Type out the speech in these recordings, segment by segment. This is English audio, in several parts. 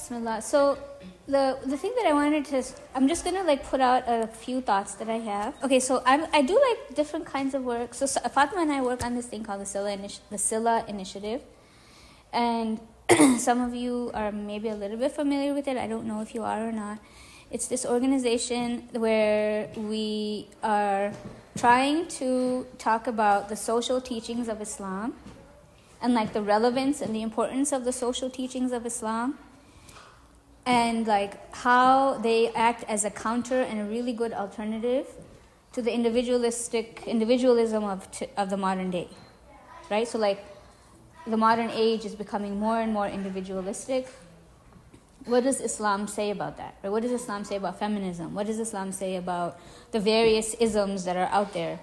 Bismillah. So the thing that I wanted to, I'm just gonna like put out a few thoughts that I have. Okay, so I do like different kinds of work. So Fatima and I work on this thing called the Silla Initiative, and some of you are maybe a little bit familiar with it. I don't know if you are or not. It's this organization where we are trying to talk about the social teachings of Islam and like the relevance and the importance of the social teachings of Islam, and like how they act as a counter and a really good alternative to the individualism of the modern day, right? So like the modern age is becoming more and more individualistic. What does Islam say about that? Or what does Islam say about feminism? What does Islam say about the various isms that are out there?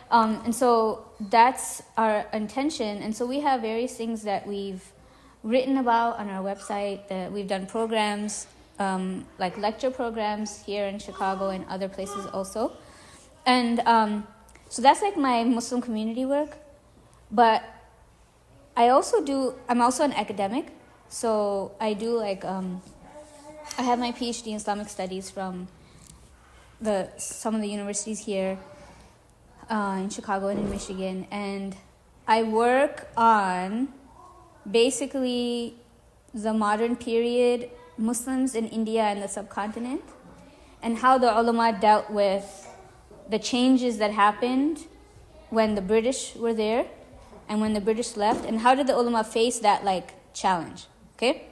And so that's our intention. And so we have various things that we've written about on our website, that we've done programs, like lecture programs here in Chicago and other places also. And so that's like my Muslim community work. But I'm also an academic. So I do like, I have my PhD in Islamic studies from some of the universities here in Chicago and in Michigan. And I work on basically the modern period Muslims in India and the subcontinent, and how the ulama dealt with the changes that happened when the British were there and when the British left, and how did the ulama face that like challenge. Okay,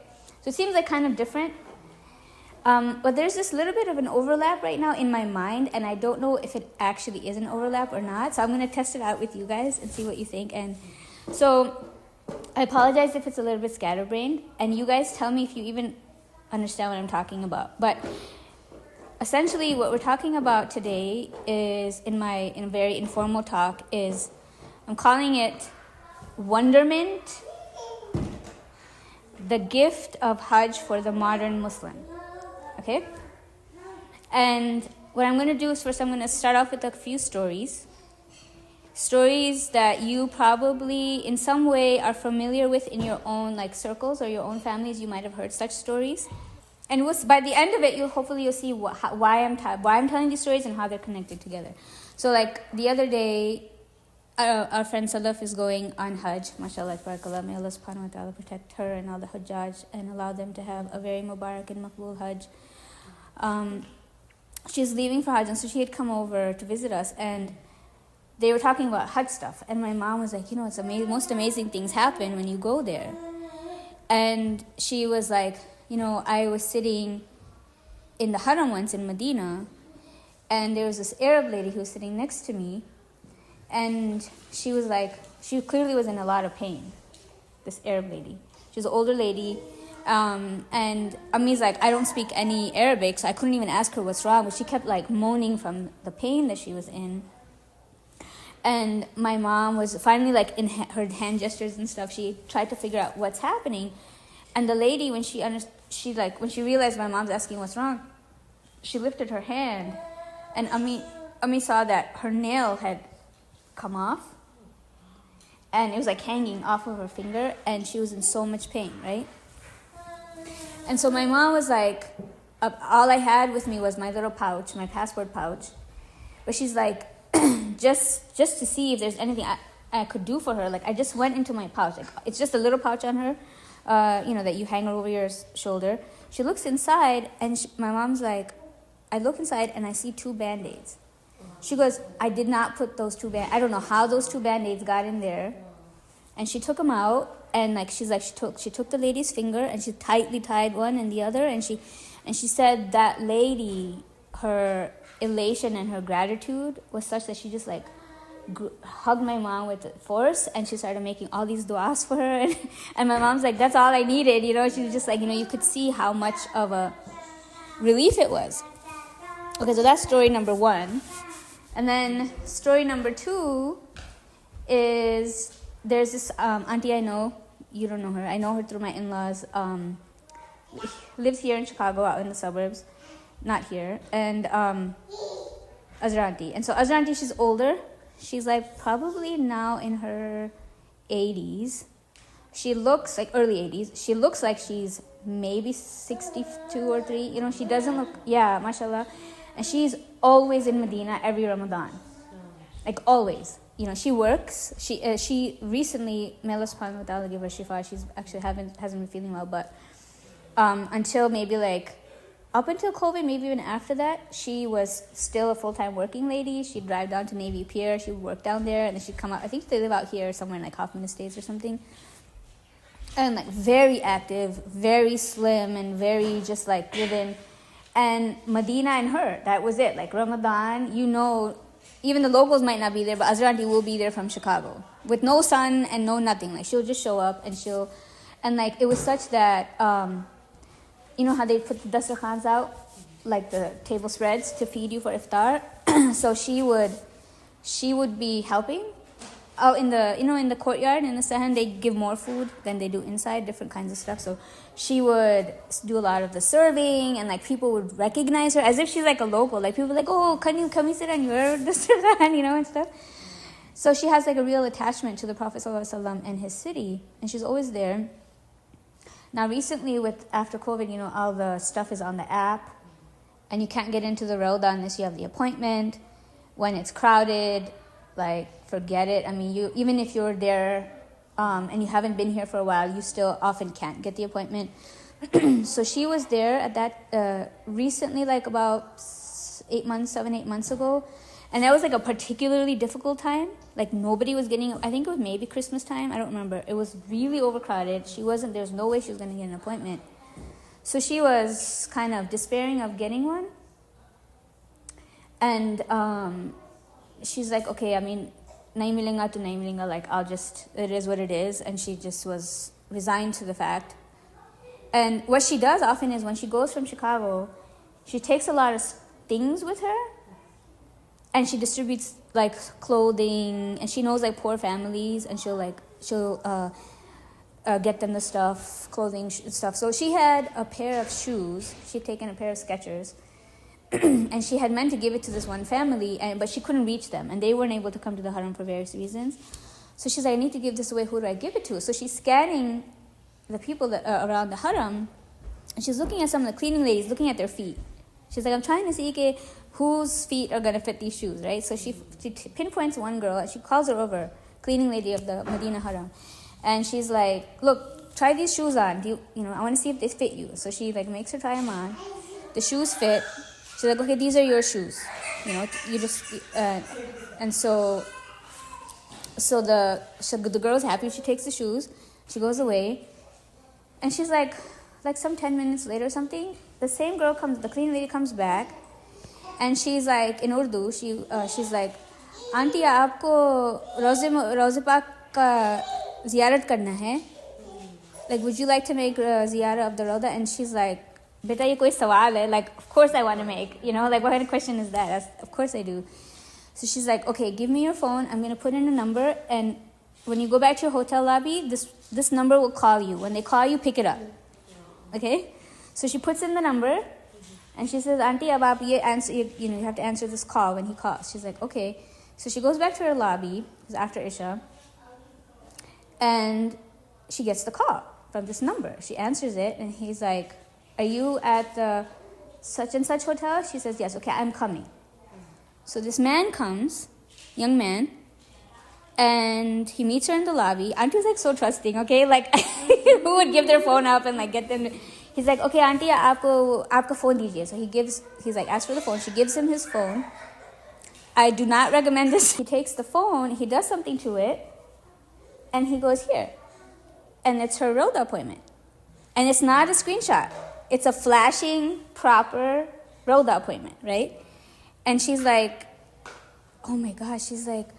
so it seems like kind of different, but there's this little bit of an overlap right now in my mind, and I don't know if it actually is an overlap or not, so I'm going to test it out with you guys and see what you think. And so I apologize if it's a little bit scatterbrained, and you guys tell me if you even understand what I'm talking about. But essentially what we're talking about today is, in a very informal talk, is I'm calling it Wonderment, the gift of Hajj for the modern Muslim. Okay? And what I'm going to do is first I'm going to start off with a few stories that you probably in some way are familiar with in your own like circles or your own families. You might have heard such stories. And by the end of it, you'll see why I'm telling these stories and how they're connected together. So like the other day, our friend Salaf is going on Hajj, mashallah, barakallah. May Allah subhanahu wa ta'ala protect her and all the Hujjaj and allow them to have a very Mubarak and Maqbool Hajj. She's leaving for Hajj, and so she had come over to visit us, and they were talking about Hajj stuff. And my mom was like, it's amazing, most amazing things happen when you go there. And she was like, I was sitting in the Haram once in Medina, and there was this Arab lady who was sitting next to me. And she was like, she clearly was in a lot of pain, this Arab lady. She was an older lady. And Ammi's like, I don't speak any Arabic, so I couldn't even ask her what's wrong. But she kept like moaning from the pain that she was in. And my mom was finally like in her hand gestures and stuff. She tried to figure out what's happening. And the lady, when she realized my mom's asking what's wrong, she lifted her hand. And Ammi saw that her nail had come off, and it was like hanging off of her finger, and she was in so much pain, right? And so my mom was like, all I had with me was my little pouch, my passport pouch. But she's like, just to see if there's anything I could do for her, like I just went into my pouch. Like, it's just a little pouch on her, that you hang over your shoulder. She looks inside, and my mom's like, I look inside and I see 2 Band-Aids. She goes, I did not put those 2 I don't know how those 2 Band-Aids got in there. And she took them out, and like she's like, she took the lady's finger and she tightly tied one and the other, and she said that lady, her elation and her gratitude was such that she just like hugged my mom with force, and she started making all these du'as for her, and my mom's like, that's all I needed, she was just like, you could see how much of a relief it was. Okay, so that's story number 1. And then story number 2 is, there's this auntie I know. You don't know her. I know her through my in-laws. Lives here in Chicago, out in the suburbs. Not here. And Azra auntie. And so Azra auntie, she's older. She's like probably now in her 80s. She looks like early 80s. She looks like she's maybe 62 or 3. You know, she doesn't look, yeah, mashallah. And she's always in Medina every Ramadan. Like always. You know, she works. She recently, may Allah subhanahu wa ta'ala give her shifa. She's actually hasn't been feeling well, but until maybe like up until COVID, maybe even after that, she was still a full-time working lady. She'd drive down to Navy Pier. She would work down there, and then she'd come out. I think they live out here somewhere in like Hoffman Estates or something. And like very active, very slim, and very just like driven. And Medina and her, that was it. Like Ramadan, you know, even the locals might not be there, but Azra auntie will be there from Chicago with no sun and no nothing. Like she'll just show up and like it was such that, you know how they put the dastarkhans out, like the table spreads to feed you for iftar. So she would be helping out in the, you know, in the courtyard in the sahan. They give more food than they do inside, different kinds of stuff. So she would do a lot of the serving, and like people would recognize her as if she's like a local. Like people were like, oh, can you sit on your dastarkhan, you know, and stuff. So she has like a real attachment to the Prophet ﷺ and his city, and she's always there. Now recently, after COVID, you know, all the stuff is on the app, and you can't get into the Rawda unless you have the appointment. When it's crowded, like forget it. I mean, even if you're there and you haven't been here for a while, you still often can't get the appointment. So she was there at that recently, like about 7, 8 months ago. And that was like a particularly difficult time. Like nobody was getting, I think it was maybe Christmas time. I don't remember. It was really overcrowded. There's no way she was going to get an appointment. So she was kind of despairing of getting one. And she's like, okay, I mean, nahi milenga to nahi milenga, like it is what it is. And she just was resigned to the fact. And what she does often is when she goes from Chicago, she takes a lot of things with her. And she distributes like clothing, and she knows like poor families, and she'll get them the stuff, clothing stuff. So she had a pair of shoes. She'd taken a pair of Skechers, and she had meant to give it to this one family, but she couldn't reach them, and they weren't able to come to the haram for various reasons. So she's like, I need to give this away. Who do I give it to? So she's scanning the people that around the haram, and she's looking at some of the cleaning ladies, looking at their feet. She's like, I'm trying to see whose feet are going to fit these shoes, right? So she pinpoints one girl, and she calls her over, cleaning lady of the Medina Haram. And she's like, look, try these shoes on. I want to see if they fit you. So she like makes her try them on. The shoes fit. She's like, okay, these are your shoes. You just, and so the girl's happy. She takes the shoes. She goes away. And she's like some 10 minutes later or something, the same girl the cleaning lady comes back. And she's like, in Urdu, she's like, Auntie, aapko Roze Pak ka ziyarat karna hai? Like, would you like to make ziyarah of the Rawda? And she's like, beta ye koi sawal hai? Like, of course I want to make, like, what kind of question is that? Of course I do. So she's like, okay, give me your phone. I'm going to put in a number. And when you go back to your hotel lobby, this number will call you. When they call you, pick it up. Okay? So she puts in the number. And she says, Auntie, ab aap ye answer, you have to answer this call when he calls. She's like, okay. So she goes back to her lobby, it was after Isha, and she gets the call from this number. She answers it, and he's like, are you at the such and such hotel? She says, yes. Okay, I'm coming. So this man comes, young man, and he meets her in the lobby. Auntie's like so trusting, okay? Like, who would give their phone up and like get them to... He's like, okay, Auntie, aapka phone dijiye. So he's like, ask for the phone. She gives him his phone. I do not recommend this. He takes the phone, he does something to it, and he goes, here. And it's her Rawda appointment. And it's not a screenshot. It's a flashing, proper Rawda appointment, right? And she's like, oh my gosh, she's like,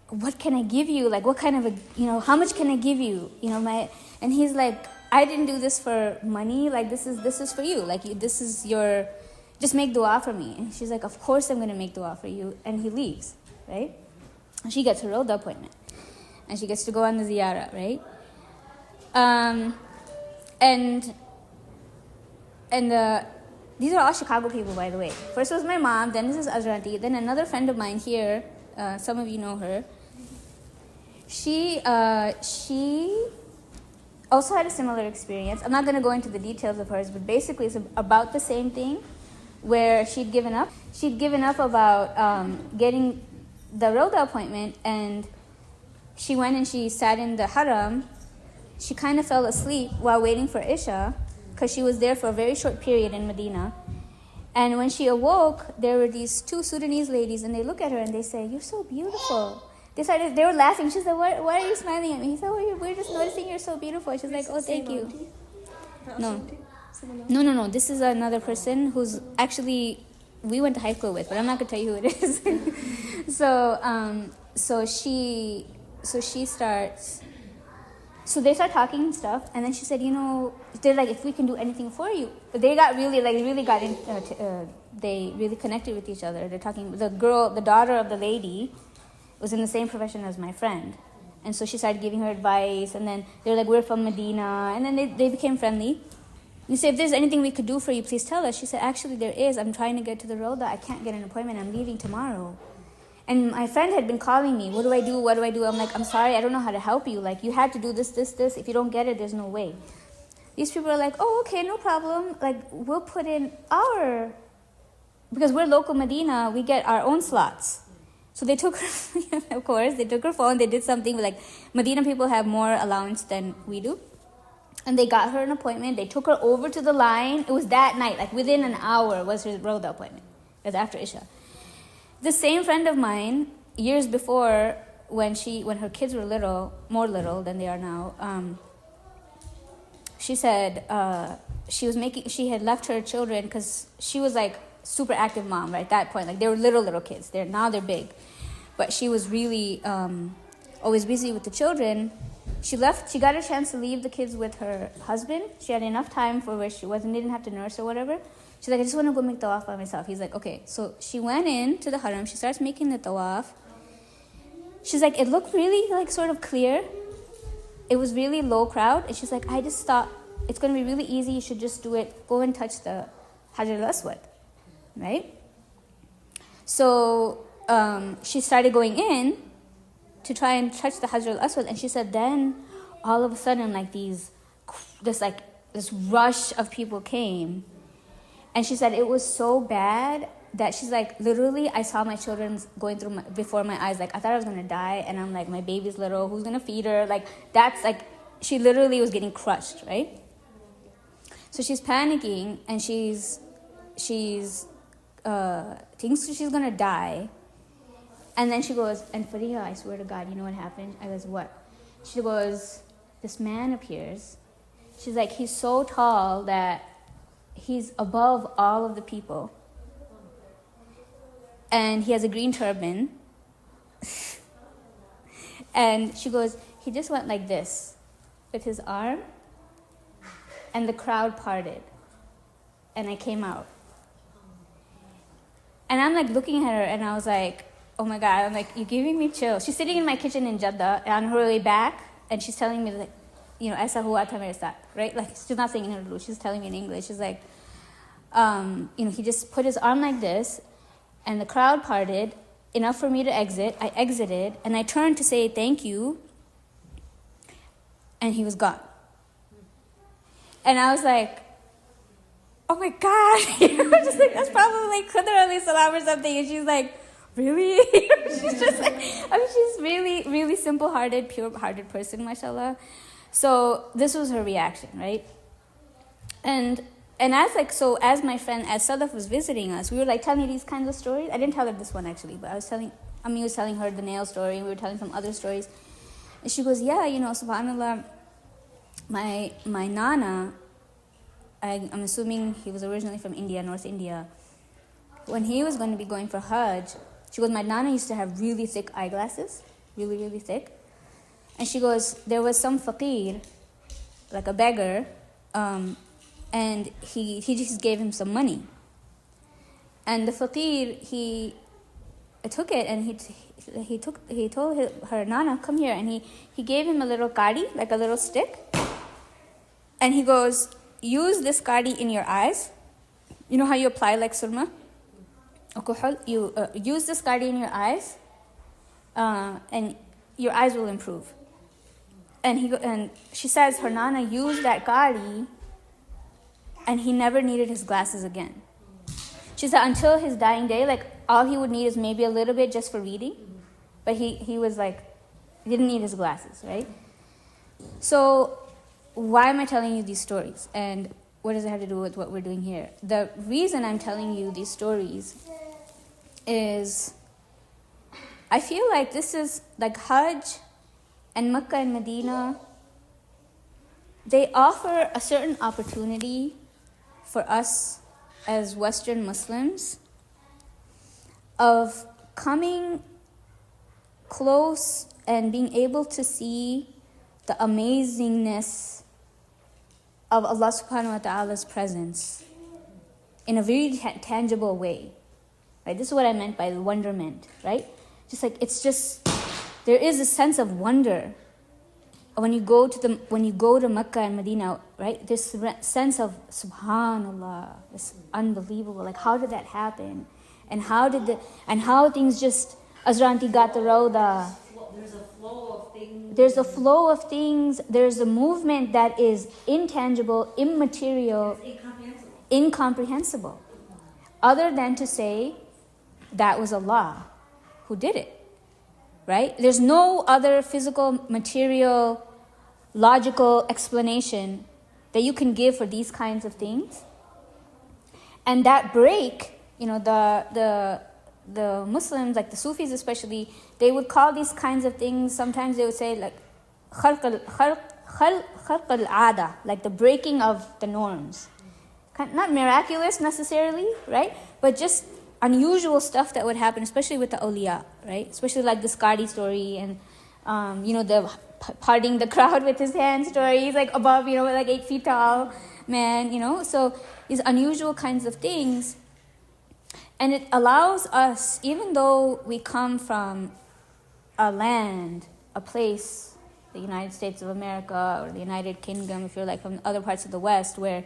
what can I give you? Like, what kind of how much can I give you? And he's like, I didn't do this for money. Like, this is for you. Like, this is your, just make dua for me. And she's like, of course I'm going to make dua for you. And he leaves, right? And she gets her Rawda appointment. And she gets to go on the ziyarah, right? These are all Chicago people, by the way. First was my mom, then this is Azranti, then another friend of mine here, some of you know her. She also had a similar experience. I'm not going to go into the details of hers, but basically it's about the same thing, where she'd given up. She'd given up about getting the Roda appointment, and she went and she sat in the haram. She kind of fell asleep while waiting for Isha, because she was there for a very short period in Medina. And when she awoke, there were these two Sudanese ladies, and they look at her and they say, "You're so beautiful." They were laughing. She's like, why are you smiling at me? He said, we're just noticing you're so beautiful. She's like, oh, thank you. No. This is another person who's actually, we went to high school with, but I'm not going to tell you who it is. So she starts, so they start talking and stuff. And then she said, they're like, if we can do anything for you. But they got really they really connected with each other. They're talking, the daughter of the lady, was in the same profession as my friend. And so she started giving her advice, and then they were like, we're from Medina, and then they became friendly. You say, if there's anything we could do for you, please tell us. She said, actually there is. I'm trying to get to the Roda. I can't get an appointment. I'm leaving tomorrow. And my friend had been calling me, what do I do? I'm like, I'm sorry, I don't know how to help you. Like, you had to do this. If you don't get it, there's no way. These people are like, oh, okay, no problem. Like, we'll put in because we're local Medina, we get our own slots. So they took her, of course, they took her phone, they did something, like Medina people have more allowance than we do. And they got her an appointment, they took her over to the line. It was that night, like within an hour was her Roda appointment. It was after Isha. The same friend of mine, years before, when her kids were more little than they are now, she said she had left her children, because she was like super active mom, right? At that point, like they were little kids. Now they're big, but she was really always busy with the children. She got a chance to leave the kids with her husband. She had enough time for where she didn't have to nurse or whatever. She's like, I just want to go make tawaf by myself. He's like, okay. So she went into the haram. She starts making the tawaf. She's like, it looked really like sort of clear. It was really low crowd, and she's like, I just thought it's going to be really easy. You should just do it. Go and touch the Hajar al-Aswad. Right? So she started going in to try and touch the Hajar al-Aswad, and she said then all of a sudden like this rush of people came, and she said it was so bad that she's like, literally I saw my children going through before my eyes, like I thought I was gonna die, and I'm like, my baby's little, who's gonna feed her? Like that's like, she literally was getting crushed, right? So she's panicking, and she's thinks she's gonna die. And then she goes, and Fareeha, I swear to God, you know what happened? I goes, what? She goes, this man appears. She's like, he's so tall that he's above all of the people. And he has a green turban. And she goes, he just went like this with his arm, and the crowd parted. And I came out. And I'm like looking at her, and I was like, oh my God, I'm like, you're giving me chills. She's sitting in my kitchen in Jeddah on her way back, and she's telling me like, aisa hua tha mere saath, right? Like she's not saying in Urdu, she's telling me in English. She's like, he just put his arm like this, and the crowd parted enough for me to exit. I exited, and I turned to say thank you, and he was gone. And I was like, oh my God, just like, that's probably like Khidr alayhi salam or something. And she's like, really? She's just like, she's really, really simple-hearted, pure-hearted person, mashallah. So this was her reaction, right? And as my friend, as Sadaf was visiting us, we were like telling her these kinds of stories. I didn't tell her this one actually, but I was telling her the nail story, and we were telling some other stories. And she goes, yeah, subhanAllah, my Nana, I'm assuming he was originally from India, North India. When he was going to be going for Hajj, she goes, my Nana used to have really thick eyeglasses, really, really thick. And she goes, there was some faqir, like a beggar, and he just gave him some money. And the faqir, he took it, and he told her Nana, come here, and he gave him a little kadi, like a little stick. And he goes, use this kadi in your eyes. You know how you apply like surma? You use this kadi in your eyes, and your eyes will improve. and she says her nana used that gadi, and he never needed his glasses again. She said until his dying day, like all he would need is maybe a little bit just for reading, but he was like, he didn't need his glasses, right? So why am I telling you these stories? And what does it have to do with what we're doing here? The reason I'm telling you these stories is I feel like this is like Hajj and Mecca and Medina. They offer a certain opportunity for us as Western Muslims of coming close and being able to see the amazingness of Allah subhanahu wa ta'ala's presence in a very tangible way. Right? This is what I meant by the wonderment, right? Just like there is a sense of wonder when you go to Mecca and Medina, right? This sense of subhanallah, this unbelievable, like how did that happen? And how things just, Azranti got the Rauda. There's a flow of things. There's a movement that is intangible, immaterial, incomprehensible. Other than to say, that was Allah who did it. Right? There's no other physical, material, logical explanation that you can give for these kinds of things. And that break, the Muslims, like the Sufis especially, they would call these kinds of things, sometimes they would say like khalq al-'ada, like the breaking of the norms. Not miraculous necessarily, right? But just unusual stuff that would happen, especially with the awliya, right? Especially like this Qadi story and, the parting the crowd with his hand story. He's like above, like 8 feet tall man, So these unusual kinds of things. And it allows us, even though we come from a land, a place, the United States of America or the United Kingdom, if you're like from other parts of the West, where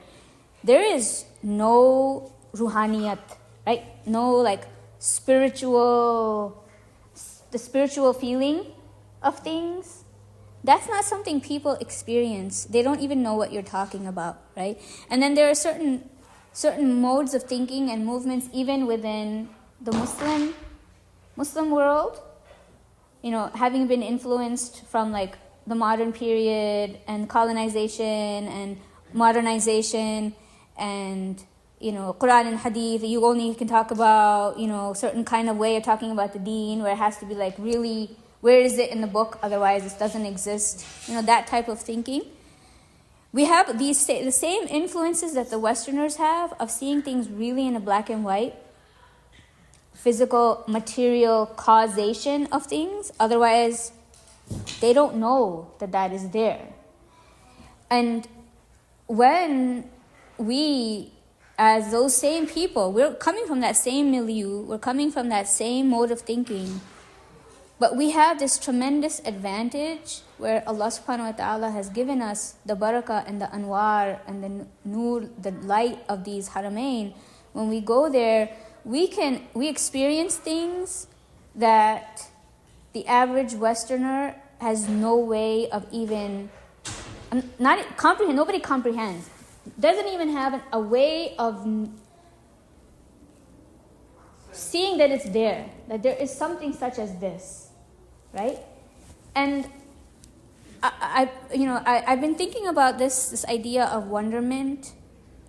there is no ruhaniyat, right? No like the spiritual feeling of things. That's not something people experience. They don't even know what you're talking about, right? And then there are certain modes of thinking and movements even within the Muslim world, having been influenced from like the modern period and colonization and modernization and Quran and Hadith. You only can talk about certain kind of way of talking about the deen, where it has to be like really, where is it in the book, otherwise it doesn't exist, that type of thinking. We have the same influences that the Westerners have of seeing things really in a black and white, physical, material causation of things. Otherwise, they don't know that is there. And when we, as those same people, we're coming from that same milieu, we're coming from that same mode of thinking, but we have this tremendous advantage where Allah subhanahu wa ta'ala has given us the barakah and the anwar and the nur, the light of these haramain. When we go there, we experience things that the average Westerner has no way of even, nobody comprehends. Doesn't even have a way of seeing that it's there, that there is something such as this, right? And I've been thinking about this idea of wonderment,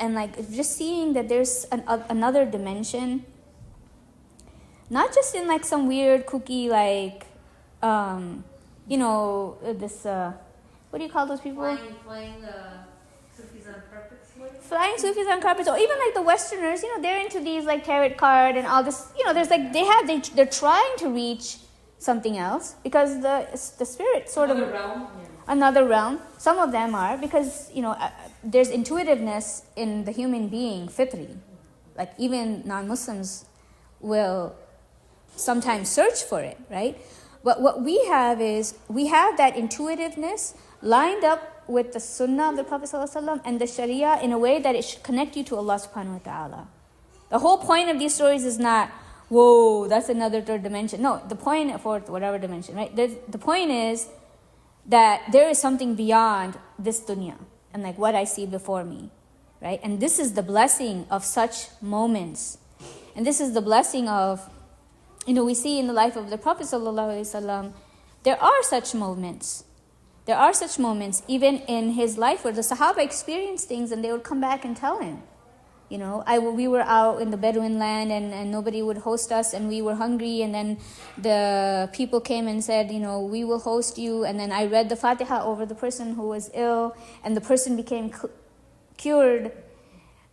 and like just seeing that there's another dimension, not just in like some weird kooky like, this what do you call those people? Flying Sufis on carpets. Flying Sufis on carpets, or even like the Westerners, they're into these like tarot card and all this. There's like they're trying to reach something else because the spirit sort of another realm. Some of them are because there's intuitiveness in the human being, fitri. Like even non-Muslims will sometimes search for it, right? But what we have is that intuitiveness lined up with the sunnah of the Prophet ﷺ and the sharia in a way that it should connect you to Allah subhanahu wa ta'ala. The whole point of these stories is not, whoa, that's another third dimension. No, the point, fourth, whatever dimension, right? The point is that there is something beyond this dunya and like what I see before me, right? And this is the blessing of such moments. And this is the blessing of, we see in the life of the Prophet ﷺ, there are such moments. There are such moments even in his life where the Sahaba experienced things and they would come back and tell him. We were out in the Bedouin land and nobody would host us and we were hungry, and then the people came and said, we will host you, and then I read the Fatiha over the person who was ill and the person became cured,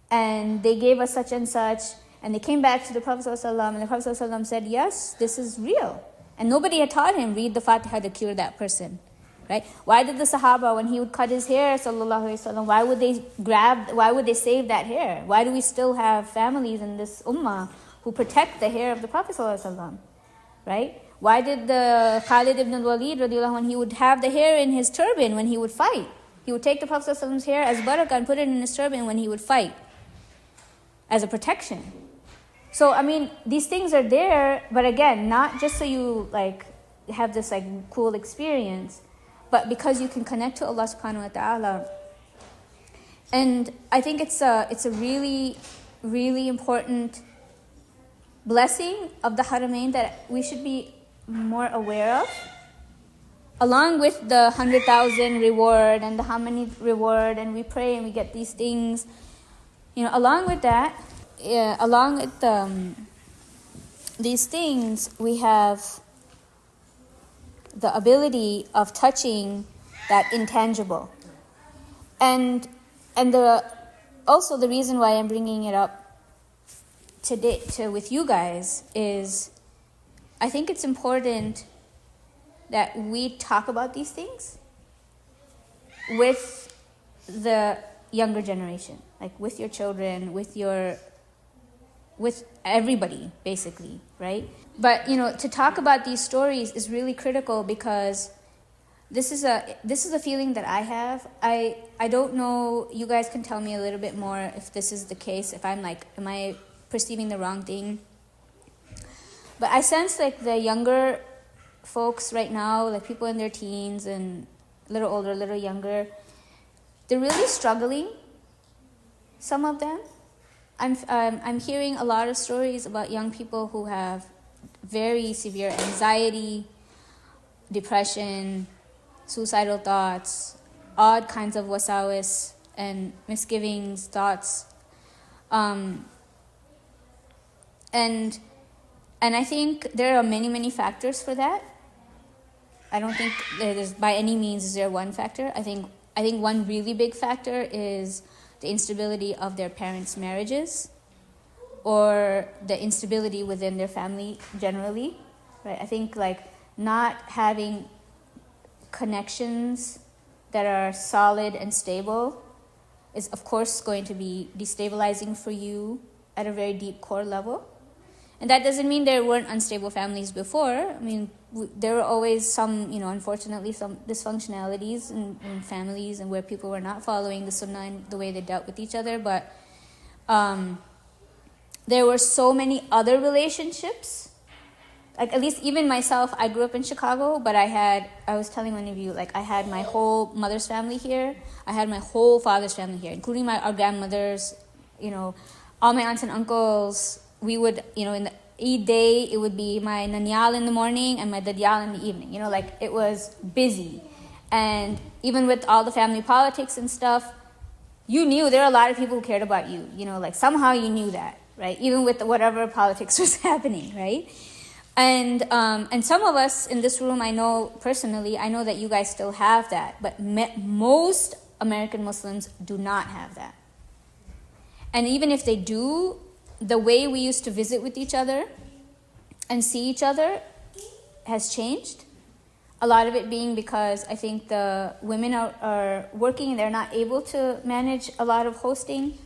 and they gave us such and such, and they came back to the Prophet ﷺ, and the Prophet ﷺ said, yes, this is real. And nobody had taught him, read the Fatiha to cure that person. Right? Why did the Sahaba, when he would cut his hair, sallallahu alaihi wasallam, why would they save that hair? Why do we still have families in this ummah who protect the hair of the Prophet sallallahu alaihi wasallam? Right? Why did the Khalid ibn al-Walid radiallahu anh, he would have the hair in his turban when he would fight? He would take the Prophet sallallahu alaihi wasallam's hair as barakah and put it in his turban when he would fight as a protection. So, these things are there, but again, not just so you have this cool experience, but because you can connect to Allah subhanahu wa ta'ala. And I think it's a really, really important blessing of the Haramain that we should be more aware of. Along with the 100,000 reward and the how many reward, and we pray and we get these things. Along with that, along with these things, we have the ability of touching that intangible. And also the reason why I'm bringing it up today with you guys is I think it's important that we talk about these things with the younger generation, with your children, with everybody, basically, right? But to talk about these stories is really critical because this is a feeling that I have. I don't know. You guys can tell me a little bit more if this is the case. If I'm am I perceiving the wrong thing? But I sense the younger folks right now, people in their teens and a little older, a little younger, they're really struggling. Some of them. I'm hearing a lot of stories about young people who have very severe anxiety, depression, suicidal thoughts, odd kinds of wasawis and misgivings, thoughts. And I think there are many, many factors for that. I don't think there's by any means is there one factor. I think one really big factor is the instability of their parents' marriages or the instability within their family generally, right? I think not having connections that are solid and stable is of course going to be destabilizing for you at a very deep core level. And that doesn't mean there weren't unstable families before. There were always some, unfortunately, some dysfunctionalities in families and where people were not following the sunnah and the way they dealt with each other. But there were so many other relationships. At least even myself, I grew up in Chicago, but I was telling one of you, I had my whole mother's family here. I had my whole father's family here, including our grandmothers, all my aunts and uncles. We would, in the Eid day, it would be my nanyal in the morning and my dadyal in the evening. It was busy. And even with all the family politics and stuff, you knew there were a lot of people who cared about you. Somehow you knew that, right? Even with whatever politics was happening, right? And some of us in this room, I know personally, I know that you guys still have that. But most American Muslims do not have that. And even if they do, the way we used to visit with each other and see each other has changed. A lot of it being because I think the women are working and they're not able to manage a lot of hosting,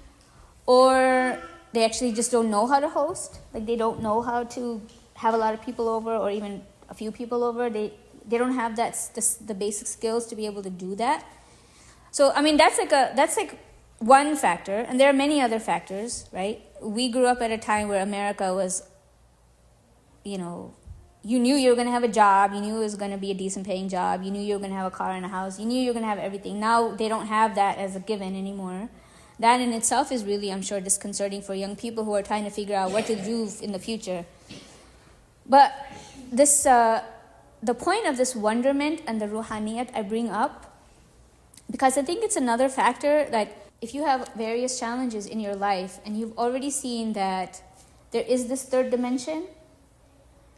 or they actually just don't know how to host. They don't know how to have a lot of people over or even a few people over. They don't have the basic skills to be able to do that. So that's one factor, and there are many other factors, right? We grew up at a time where America was, you knew you were going to have a job. You knew it was going to be a decent paying job. You knew you were going to have a car and a house. You knew you were going to have everything. Now they don't have that as a given anymore. That in itself is really, I'm sure, disconcerting for young people who are trying to figure out what to do in the future. But this, the point of this wonderment and the ruhaniyat I bring up, because I think it's another factor that if you have various challenges in your life and you've already seen that there is this third dimension,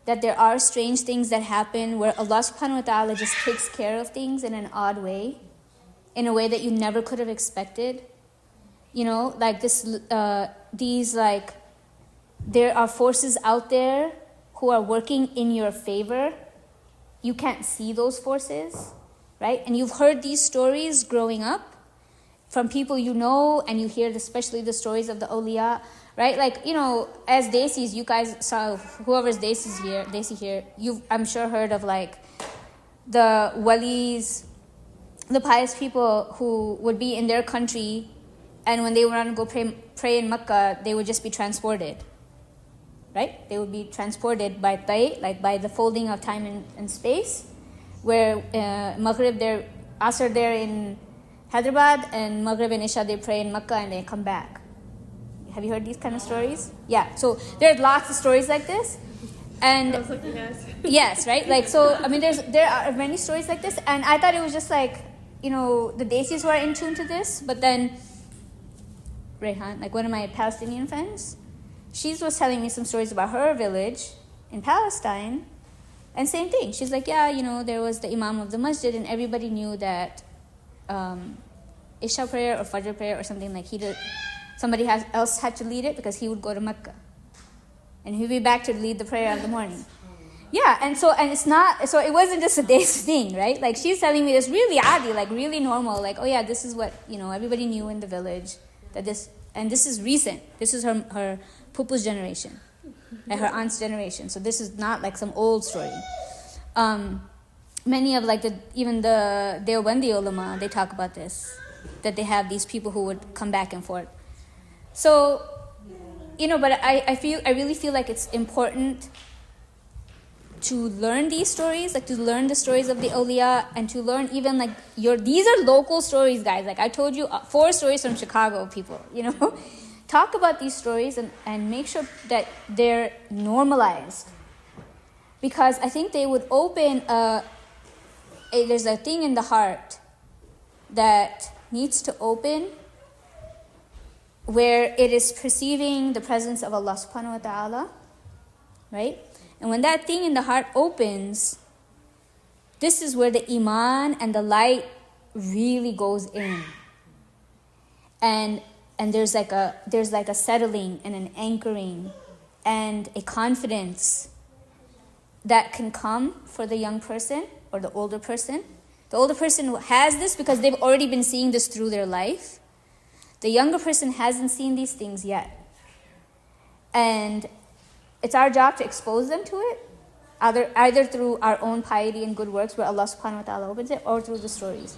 that there are strange things that happen where Allah subhanahu wa ta'ala just takes care of things in an odd way, in a way that you never could have expected. You know, like there are forces out there who are working in your favor. You can't see those forces, right? And you've heard these stories growing up from people you know, and you hear especially the stories of the awliya, right? Like, you know, as Desis, you guys saw, whoever's Desi here, you've, I'm sure, heard of like the walis, the pious people who would be in their country, and when they want to go pray in Makkah, they would just be transported, right? They would be transported by tay, like by the folding of time and space, where Maghrib there, Asr there in Hyderabad, and Maghrib and Isha they pray in Makkah and they come back. Have you heard these kind of stories? Yeah, so there are lots of stories like this. And I was like, yes. Yes, right? Like, so, I mean, there are many stories like this, and I thought it was just like, you know, the Desis who are in tune to this, but then Rehan, like one of my Palestinian friends, she was telling me some stories about her village in Palestine, and same thing. She's like, yeah, you know, there was the Imam of the masjid, and everybody knew that Isha prayer or Fajr prayer or something, like somebody else had to lead it because he would go to Mecca, and he'd be back to lead the prayer in the morning. Yeah, and it wasn't just a day's thing, right? Like, she's telling me this really adi, like really normal, like, oh yeah, this is what, you know, everybody knew in the village, that this is recent. This is her pupu's generation, and her aunt's generation. So this is not like some old story. Many of like even the Deobandi ulama, they talk about this, that they have these people who would come back and forth. So, you know, but I really feel like it's important to learn these stories, like to learn the stories of the awliya, and to learn even like these are local stories, guys. Like I told you, 4 stories from Chicago people, you know. Talk about these stories and make sure that they're normalized. Because I think they would open there's a thing in the heart that needs to open, where it is perceiving the presence of Allah subhanahu wa ta'ala, right? And when that thing in the heart opens, this is where the iman and the light really goes in. And there's like a settling and an anchoring and a confidence that can come for the young person or the older person. The older person has this because they've already been seeing this through their life. The younger person hasn't seen these things yet. And it's our job to expose them to it, either through our own piety and good works where Allah subhanahu wa ta'ala opens it, or through the stories.